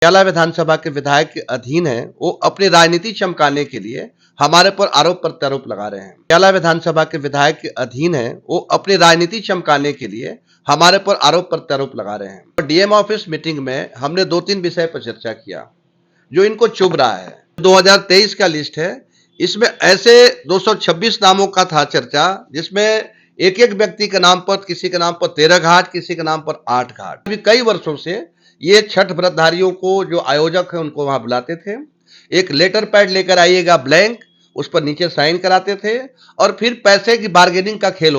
पटियाला विधानसभा के विधायक के अधीन है, वो अपनी राजनीति चमकाने के लिए हमारे पर आरोप प्रत्यारोप लगा रहे हैं। पटियाला विधानसभा के विधायक के अधीन है, वो अपनी राजनीति चमकाने के लिए हमारे पर आरोप प्रत्यारोप लगा रहे हैं। डीएम ऑफिस मीटिंग में हमने 2-3 विषय पर चर्चा किया जो इनको चुभ रहा है। 2023 का लिस्ट है, इसमें ऐसे 226 नामों का था चर्चा, जिसमें एक एक व्यक्ति के नाम पर, किसी के नाम पर 13 घाट, किसी के नाम पर 8 घाट। अभी कई वर्षों से ये छठ व्रतधारियों को जो आयोजक है उनको वहां बुलाते थे, एक लेटर पैड लेकर आइएगा ब्लैंक, उस पर नीचे साइन कराते थे और फिर पैसे की बार्गेनिंग का खेल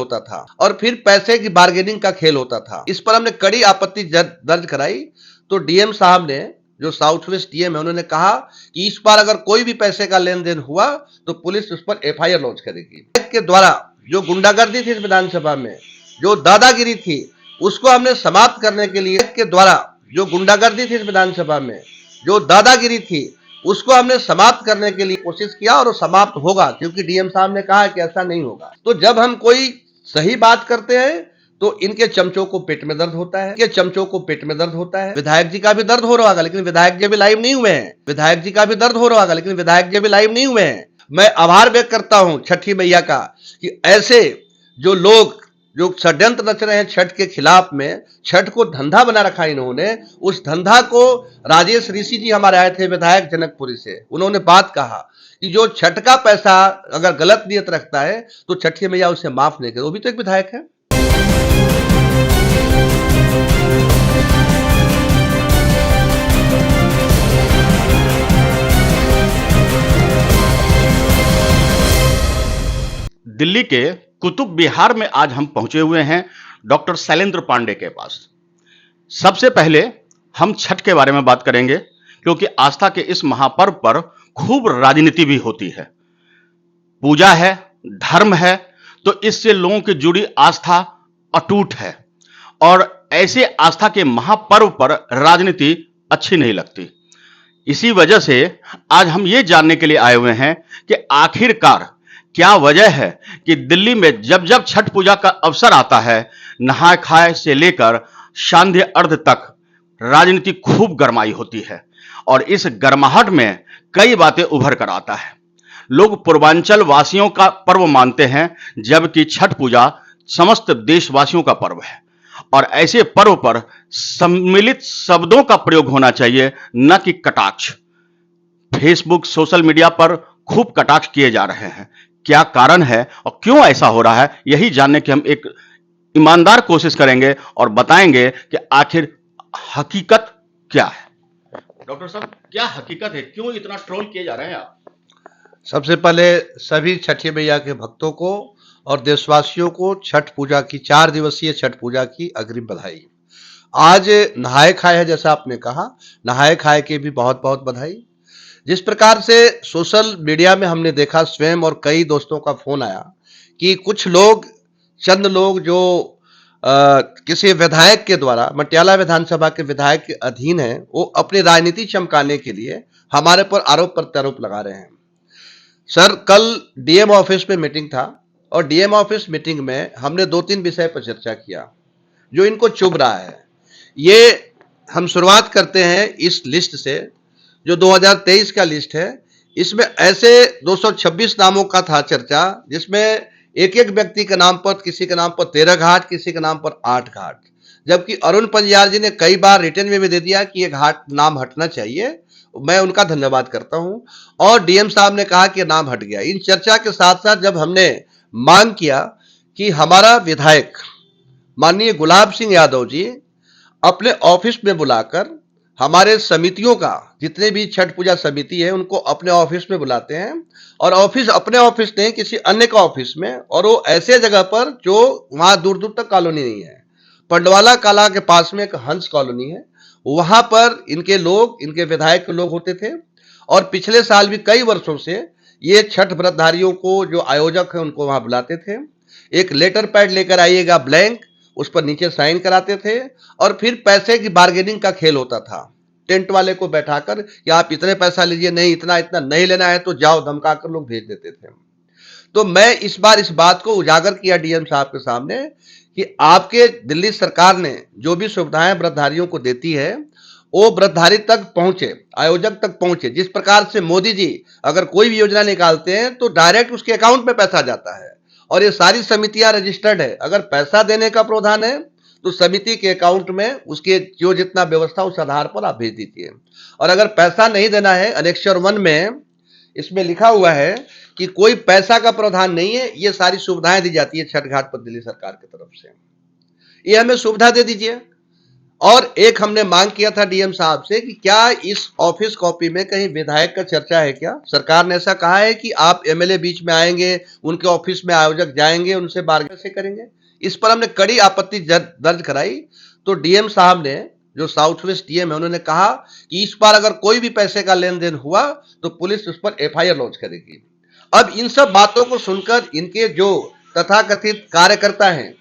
होता था इस पर हमने कड़ी आपत्ति दर्ज कराई। तो डीएम साहब ने, जो साउथ वेस्ट डीएम है, उन्होंने कहा कि इस बार अगर कोई भी पैसे का लेन देन हुआ तो पुलिस उस पर एफआईआर लॉन्च करेगी। के द्वारा जो गुंडागर्दी थी इस विधानसभा में, जो दादागिरी थी, उसको हमने समाप्त करने के लिए उसको हमने समाप्त करने के लिए कोशिश किया और वो समाप्त होगा, क्योंकि डीएम साहब ने कहा कि ऐसा नहीं होगा। तो जब हम कोई सही बात करते हैं तो इनके चमचों को पेट में दर्द होता है। विधायक जी का भी दर्द हो रहा होगा, लेकिन विधायक जी भी लाइव नहीं हुए हैं। मैं आभार व्यक्त करता हूं छठी मैया का कि ऐसे जो लोग जो षड्यंत्र रच रहे हैं छठ के खिलाफ में, छठ को धंधा बना रखा इन्होंने, उस धंधा को राजेश ऋषि जी हमारे आए थे विधायक जनकपुरी से, उन्होंने बात कहा कि जो छठ का पैसा अगर गलत नियत रखता है तो छठी मैया उसे माफ नहीं करे। वो भी तो एक विधायक है। दिल्ली के कुतुब विहार में आज हम पहुंचे हुए हैं डॉक्टर शैलेंद्र पांडे के पास। सबसे पहले हम छठ के बारे में बात करेंगे, क्योंकि आस्था के इस महापर्व पर खूब राजनीति भी होती है। पूजा है, धर्म है, तो इससे लोगों की जुड़ी आस्था अटूट है और ऐसे आस्था के महापर्व पर राजनीति अच्छी नहीं लगती। इसी वजह से आज हम ये जानने के लिए आए हुए हैं कि आखिरकार क्या वजह है कि दिल्ली में जब जब छठ पूजा का अवसर आता है, नहाय खाए से लेकर सांध्य अर्घ तक राजनीति खूब गरमाई होती है और इस गरमाहट में कई बातें उभर कर आता है। लोग पूर्वांचल वासियों का पर्व मानते हैं, जबकि छठ पूजा समस्त देशवासियों का पर्व है और ऐसे पर्व पर सम्मिलित शब्दों का प्रयोग होना चाहिए, न कि कटाक्ष। फेसबुक, सोशल मीडिया पर खूब कटाक्ष किए जा रहे हैं। क्या कारण है और क्यों ऐसा हो रहा है, यही जानने की हम एक ईमानदार कोशिश करेंगे और बताएंगे कि आखिर हकीकत क्या है। डॉक्टर साहब, क्या हकीकत है, क्यों इतना ट्रोल किए जा रहे हैं आप? सबसे पहले सभी छठी मैया के भक्तों को और देशवासियों को छठ पूजा की, 4 दिवसीय छठ पूजा की अग्रिम बधाई। आज नहाए खाए है, जैसा आपने कहा, नहाए खाए के भी बहुत बहुत बधाई। जिस प्रकार से सोशल मीडिया में हमने देखा, स्वयं और कई दोस्तों का फोन आया कि कुछ लोग, चंद लोग जो किसी विधायक के द्वारा, पटियाला विधानसभा के विधायक के अधीन है, वो अपनी राजनीति चमकाने के लिए हमारे पर आरोप प्रत्यारोप लगा रहे हैं। सर, कल डीएम ऑफिस में मीटिंग था और डीएम ऑफिस मीटिंग में हमने 2-3 विषय पर चर्चा किया जो इनको चुभ रहा है। ये हम शुरुआत करते हैं इस लिस्ट से, जो 2023 का लिस्ट है। इसमें ऐसे 226 नामों का था चर्चा, जिसमें एक एक व्यक्ति के नाम पर, किसी के नाम पर 13 घाट, किसी के नाम पर 8 घाट, जबकि अरुण पंजाल जी ने कई बार रिटर्न में भी दे दिया कि ये घाट नाम हटना चाहिए। मैं उनका धन्यवाद करता हूं और डीएम साहब ने कहा कि नाम हट गया। इन चर्चा के साथ साथ जब हमने मांग किया कि हमारा विधायक माननीय गुलाब सिंह यादव जी अपने ऑफिस में बुलाकर हमारे समितियों का, जितने भी छठ पूजा समिति है, उनको अपने ऑफिस में बुलाते हैं और अपने ऑफिस नहीं, किसी अन्य का ऑफिस में, और वो ऐसे जगह पर जो वहां दूर दूर तक कॉलोनी नहीं है। पंडवाला कला के पास में एक हंस कॉलोनी है, वहां पर इनके लोग, इनके विधायक के लोग होते थे और पिछले साल भी कई वर्षों से ये छठ व्रतधारियों को जो आयोजक है उनको वहां बुलाते थे, एक लेटर पैड लेकर आइएगा ब्लैंक, उस पर नीचे साइन कराते थे और फिर पैसे की बार्गेनिंग का खेल होता था। टेंट वाले को बैठाकर कि आप इतने पैसा लीजिए, नहीं इतना इतना नहीं लेना है तो जाओ, धमकाकर लोग भेज देते थे। तो मैं इस बार इस बात को उजागर किया डीएम साहब के सामने कि आपके दिल्ली सरकार ने जो भी सुविधाएं व्रतधारियों को देती है, वो व्रतधारी तक पहुंचे, आयोजक तक पहुंचे। जिस प्रकार से मोदी जी अगर कोई भी योजना निकालते हैं तो डायरेक्ट उसके अकाउंट में पैसा जाता है, और ये सारी समितियां रजिस्टर्ड है। अगर पैसा देने का प्रावधान है तो समिति के अकाउंट में उसके जो जितना व्यवस्था उस आधार पर आप भेज दीजिए। और अगर पैसा नहीं देना है, अनेक्षर 1 में इसमें लिखा हुआ है कि कोई पैसा का प्रावधान नहीं है, ये सारी सुविधाएं दी जाती है छठ घाट पर दिल्ली सरकार की तरफ से, ये हमें सुविधा दे दीजिए। और एक हमने मांग किया था डीएम साहब से कि क्या इस ऑफिस कॉपी में कहीं विधायक का चर्चा है क्या? सरकार ने ऐसा कहा है कि आप एमएलए बीच में आएंगे, उनके ऑफिस में आयोजक जाएंगे, उनसे बार्गेन से करेंगे। इस पर हमने कड़ी आपत्ति दर्ज कराई तो डीएम साहब ने, जो साउथ वेस्ट डीएम है, उन्होंने कहा कि इस बार अगर कोई भी पैसे का लेन देन हुआ तो पुलिस उस पर एफआईआर लॉन्च करेगी। अब इन सब बातों को सुनकर इनके जो तथाकथित कार्यकर्ता हैं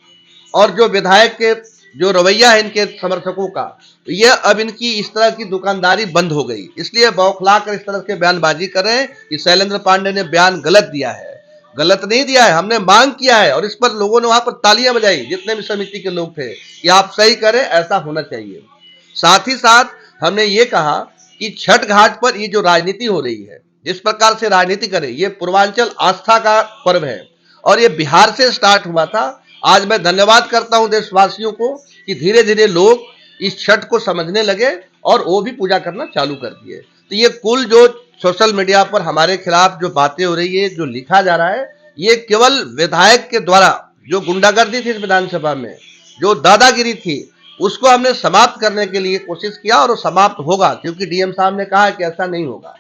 और जो विधायक के जो रवैया है इनके समर्थकों का, ये अब इनकी इस तरह की दुकानदारी बंद हो गई। इसलिए बौखला कर इस तरह के बयानबाजी कर रहे हैं कि शैलेंद्र पांडे ने बयान गलत दिया है। गलत नहीं दिया है, हमने मांग किया है और इस पर लोगों ने वहां पर तालियां बजाई, जितने भी समिति के लोग थे, कि आप सही करें, ऐसा होना चाहिए। साथ ही साथ हमने ये कहा कि छठ घाट पर ये जो राजनीति हो रही है, जिस प्रकार से राजनीति करे, ये पूर्वांचल आस्था का पर्व है और ये बिहार से स्टार्ट हुआ था। आज मैं धन्यवाद करता हूं देशवासियों को कि धीरे धीरे लोग इस छठ को समझने लगे और वो भी पूजा करना चालू कर दिए। तो ये कुल जो सोशल मीडिया पर हमारे खिलाफ जो बातें हो रही है, जो लिखा जा रहा है, ये केवल विधायक के द्वारा जो गुंडागर्दी थी इस विधानसभा में, जो दादागिरी थी, उसको हमने समाप्त करने के लिए कोशिश किया और वो समाप्त होगा, क्योंकि डीएम साहब ने कहा कि ऐसा नहीं होगा।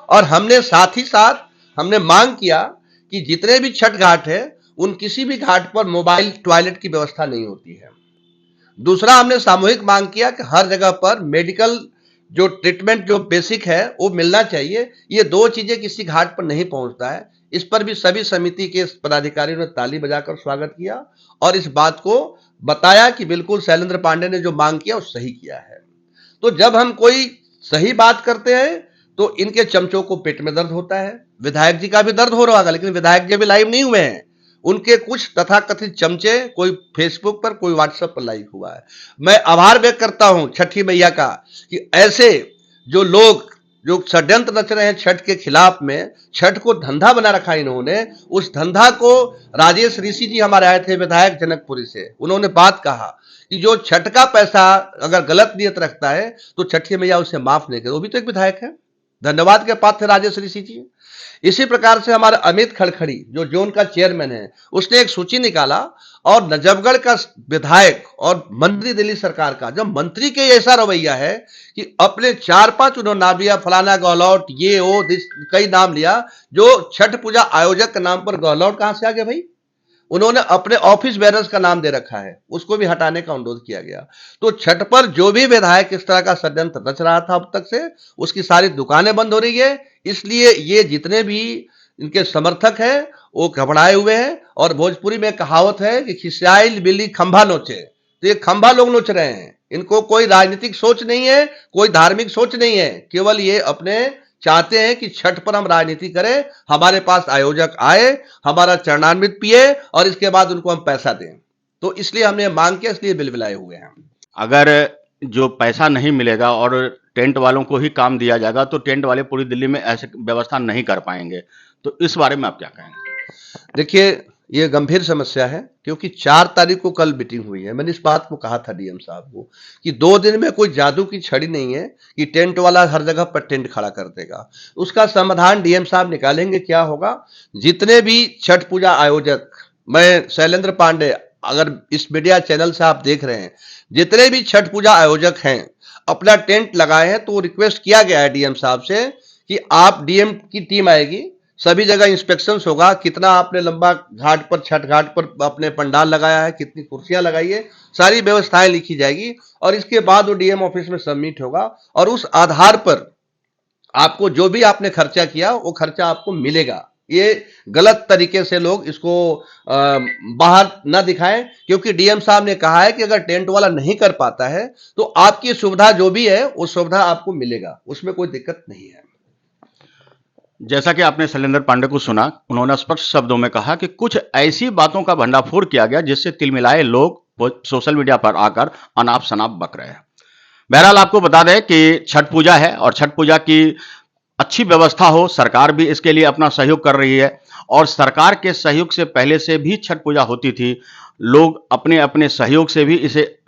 और हमने साथ ही साथ हमने मांग किया कि जितने भी छठ घाट है, उन किसी भी घाट पर मोबाइल टॉयलेट की व्यवस्था नहीं होती है। दूसरा, हमने सामूहिक मांग किया कि हर जगह पर मेडिकल जो ट्रीटमेंट जो बेसिक है वो मिलना चाहिए। ये दो चीजें किसी घाट पर नहीं पहुंचता है। इस पर भी सभी समिति के पदाधिकारियों ने ताली बजाकर स्वागत किया और इस बात को बताया कि बिल्कुल शैलेंद्र पांडे ने जो मांग किया वो सही किया है। तो जब हम कोई सही बात करते हैं तो इनके चमचों को पेट में दर्द होता है। विधायक जी का भी दर्द हो रहा होगा, लेकिन विधायक जी अभी लाइव नहीं हुए हैं। उनके कुछ तथाकथित चमचे, कोई फेसबुक पर, कोई व्हाट्सएप पर लाइव हुआ है। मैं आभार व्यक्त करता हूं छठी मैया का कि ऐसे जो लोग जो षड्यंत्र रच रहे हैं छठ के खिलाफ में, छठ को धंधा बना रखा इन्होंने, उस धंधा को राजेश ऋषि जी हमारे आए थे विधायक जनकपुरी से, उन्होंने बात कहा कि जो छठ का पैसा अगर गलत नियत रखता है तो छठी मैया उसे माफ नहीं करे। वो भी तो एक विधायक है, धन्यवाद के पात्र थे राजेश ऋषि जी। इसी प्रकार से हमारा अमित खड़खड़ी जो जोन का चेयरमैन है, उसने एक सूची निकाला और नजफगढ़ का विधायक और मंत्री दिल्ली सरकार का, जब मंत्री के ऐसा रवैया है कि अपने 4-5 उन्होंने नाम लिया, फलाना गहलोत, ये वो कई नाम लिया, जो छठ पूजा आयोजक के नाम पर गहलोत कहां से आ गया भाई? उन्होंने अपने ऑफिस बेरर्स का नाम दे रखा है, उसको भी हटाने का अनुरोध किया गया। तो छठ पर जो भी विधायक इस तरह का षड्यंत्र रच रहा था अब तक से, उसकी सारी दुकानें बंद हो रही है। इसलिए ये जितने भी इनके समर्थक हैं वो घबराए हुए हैं और भोजपुरी में कहावत है कि खिसियाइल बिल्ली खंभा नोचे, तो ये खंभा लोग नोच रहे हैं। इनको कोई राजनीतिक सोच नहीं है, कोई धार्मिक सोच नहीं है, केवल ये अपने चाहते हैं कि छठ पर हम राजनीति करें, हमारे पास आयोजक आए, हमारा चरणामृत पिए और इसके बाद उनको हम पैसा दें। तो इसलिए हमने मांग किया, इसलिए बिलबिलाए हुए हैं। अगर जो पैसा नहीं मिलेगा और टेंट वालों को ही काम दिया जाएगा तो टेंट वाले पूरी दिल्ली में ऐसे व्यवस्था नहीं कर पाएंगे, तो इस बारे में आप क्या कहेंगे? देखिए, ये गंभीर समस्या है क्योंकि 4 तारीख को कल मीटिंग हुई है। मैंने इस बात को कहा था डीएम साहब को कि 2 दिन में कोई जादू की छड़ी नहीं है कि टेंट वाला हर जगह पर टेंट खड़ा कर देगा। उसका समाधान डीएम साहब निकालेंगे। क्या होगा, जितने भी छठ पूजा आयोजक, मैं शैलेंद्र पांडे, अगर इस मीडिया चैनल से आप देख रहे हैं, जितने भी छठ पूजा आयोजक हैं अपना टेंट लगाए हैं, तो रिक्वेस्ट किया गया है डीएम साहब से कि आप, डीएम की टीम आएगी, सभी जगह इंस्पेक्शन होगा, कितना आपने लंबा घाट पर, छठ घाट पर अपने पंडाल लगाया है, कितनी कुर्सियां लगाई है, सारी व्यवस्थाएं लिखी जाएगी और इसके बाद वो डीएम ऑफिस में सबमिट होगा और उस आधार पर आपको जो भी आपने खर्चा किया वो खर्चा आपको मिलेगा। ये गलत तरीके से लोग इसको बाहर न दिखाएं, क्योंकि डीएम साहब ने कहा है कि अगर टेंट वाला नहीं कर पाता है तो आपकी सुविधा जो भी है वो सुविधा आपको मिलेगा, उसमें कोई दिक्कत नहीं है। जैसा कि आपने शैलेंद्र पांडे को सुना, उन्होंने स्पष्ट शब्दों में कहा कि कुछ ऐसी बातों का भंडाफोड़ किया गया जिससे तिलमिलाए लोग सोशल मीडिया पर आकर अनाप शनाप बक रहे हैं। बहरहाल आपको बता दें कि छठ पूजा है और छठ पूजा की अच्छी व्यवस्था हो, सरकार भी इसके लिए अपना सहयोग कर रही है और सरकार के सहयोग से पहले से भी छठ पूजा होती थी। लोग अपने-अपने सहयोग से भी इसे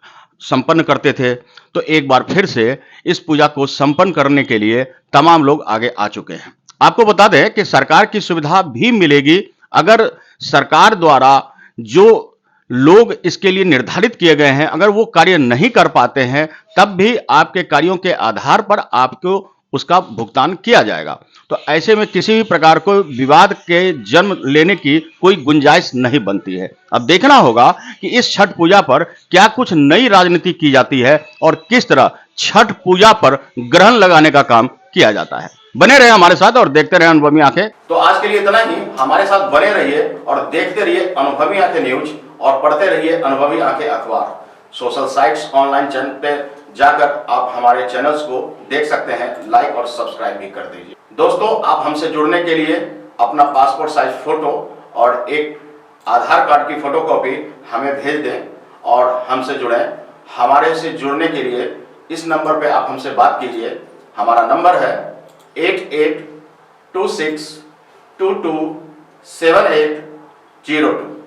संपन्न करते थे। तो एक बार फिर से इस पूजा को संपन्न करने के लिए तमाम लोग आगे आ चुके हैं। आपको बता दें कि सरकार की सुविधा भी मिलेगी अगर सरकार द्वारा जो लोग इसके लिए निर्धारित किए गए हैं, अगर वो कार्य नहीं कर पाते हैं, तब भी आपके कार्यों के आधार पर आपको उसका भुगतान किया जाएगा। तो ऐसे में किसी भी प्रकार को विवाद के जन्म लेने की कोई गुंजाइश नहीं बनती है। अब देखना होगा कि इस छठ पूजा पर क्या कुछ नई राजनीति की जाती है और किस तरह छठ पूजा पर ग्रहण लगाने का काम किया जाता है। बने रहे हमारे साथ और देखते रहे अनुभवी आंखें। तो आज के लिए इतना ही। हमारे साथ बने रहिए और देखते रहिए अनुभवी आंखें न्यूज और पढ़ते रहिए अनुभवी आंखें अखबार। सोशल साइट्स, ऑनलाइन चैनल पे जाकर आप हमारे चैनल्स को देख सकते हैं, लाइक और सब्सक्राइब भी कर दीजिए। दोस्तों, आप हमसे जुड़ने के लिए अपना पासपोर्ट साइज फोटो और एक आधार कार्ड की फोटोकॉपी हमें भेज दें और हमसे जुड़ें। हमारे से जुड़ने के लिए इस नंबर पे आप हमसे बात कीजिए। हमारा नंबर है 8826227802।